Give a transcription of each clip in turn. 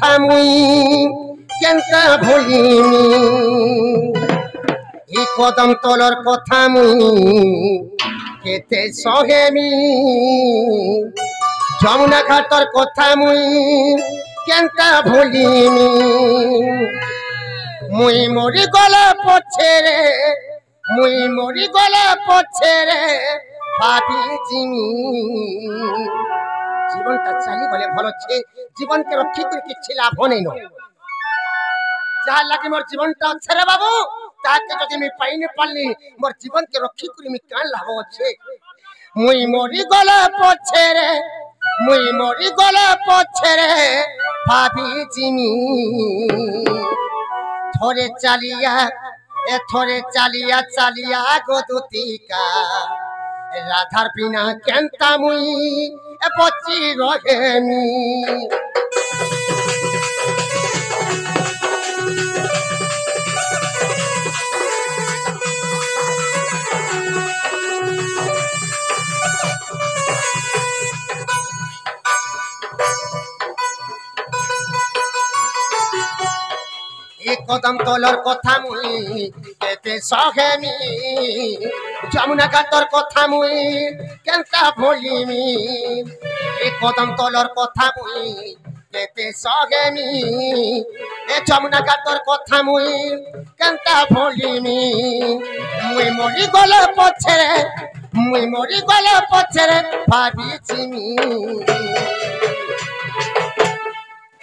কথা মুই কেনতা ভুলিমি এই কদম তলর কথা মুই কেতে সহেমি যমুনা ঘাটর কথা মুই কেনতা ভুলিমি মুই মরি গলা পছে রে মুই মরি গলা পছে রে ভাবি জিমি জীবনটা চালি গলে ভাল আছে জীবনকে রক্ষা করে কিছু লাভ নেই যার লাগে মোর জীবনটা আছে রে বাবু তাকে যদি আমি পাইনি পারলি মোর জীবনকে রক্ষা করে আমি কান লাভ আছে মুই মরি গলা পছে রে মুই মরি গলা পছে রে ভাবি জিমি থরে চালিয়া চালিয়া গদুতিকা রাধার বিনা কেনতা মুই পচি রহেমি কদম তলর কথা মুই কেতে সহেমি যমুনা ঘাটর কথা মুই কেনতা ভুলিমি কদম তলর কথা মুই কেতে সহেমি যমুনা ঘাটর কথা মুই কেনতা ভুলিমি মুই মরি গলা পছে মুই মরি গলা পছে ভাবিছিমি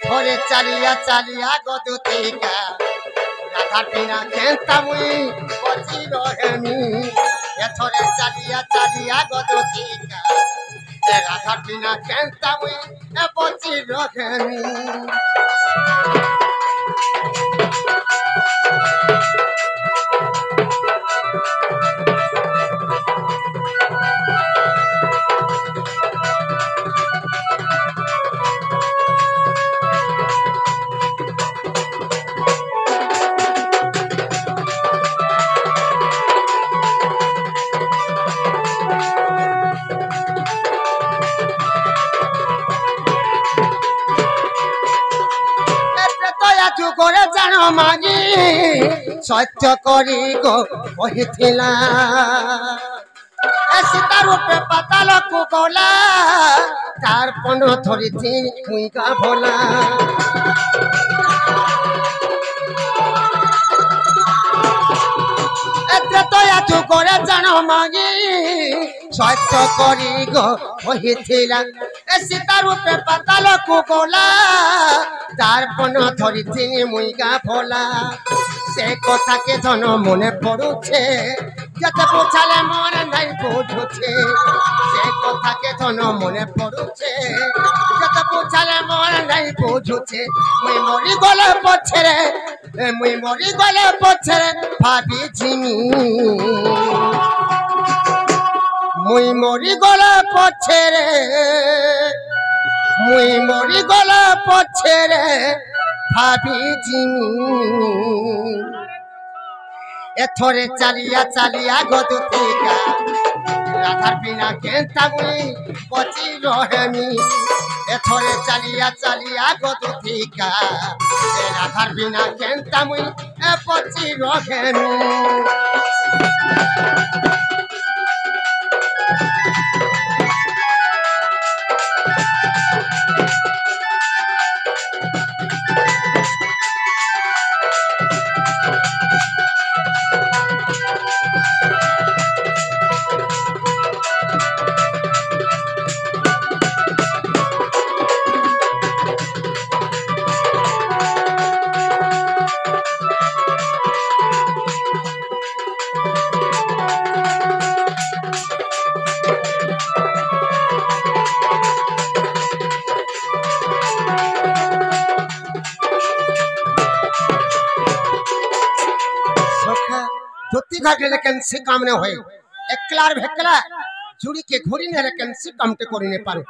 থরে চালিয়া চালিয়া গদুতিকা রাধার বিনা কেনতা মুই পচি রহেমি থরে চালিয়া চালিয়া গদুতিকা রাধার বিনা কেনতা মুই পচি রহেমি করে জানো মাগি সত্য করি গো কহিছিলা সীতা রূপে পাতালকু গলা তার পণ ধরিছি মুই গা ভোলা করে জানো মাগি সত্য করি গো কহিছিলা সীতা রূপে পাতালকু গলা তার পণ ধরিছি মুই গা ভোলা সে কথাকে জন মনে পড়ুছে যেতে বোঝালে মনে নাই বুঝুছে সে কথাকে জন মনে পড়ুছে যেতে বোঝালে মনে নাই বুঝুছে মুই মরি গলে পছে রে মুই মরি গলে পছে রে ভাবিছিমি মুই মরি গলে পছে রে মুই মরি গলা পছে রে ভাবিছিমি এথরে চালিয়া চালিয়া গদুতিকা রাধার বিনা কেনতা মুই পচি রহেমি এথরে চালিয়া চালিয়া গদুতিকা রাধার বিনা কেনতা মুই পচি রহেমি घाटे लेकिन से काम न होए एकलार भेकला जुड़ी के घोरी ने लेकिन से काम ते करी ने पारे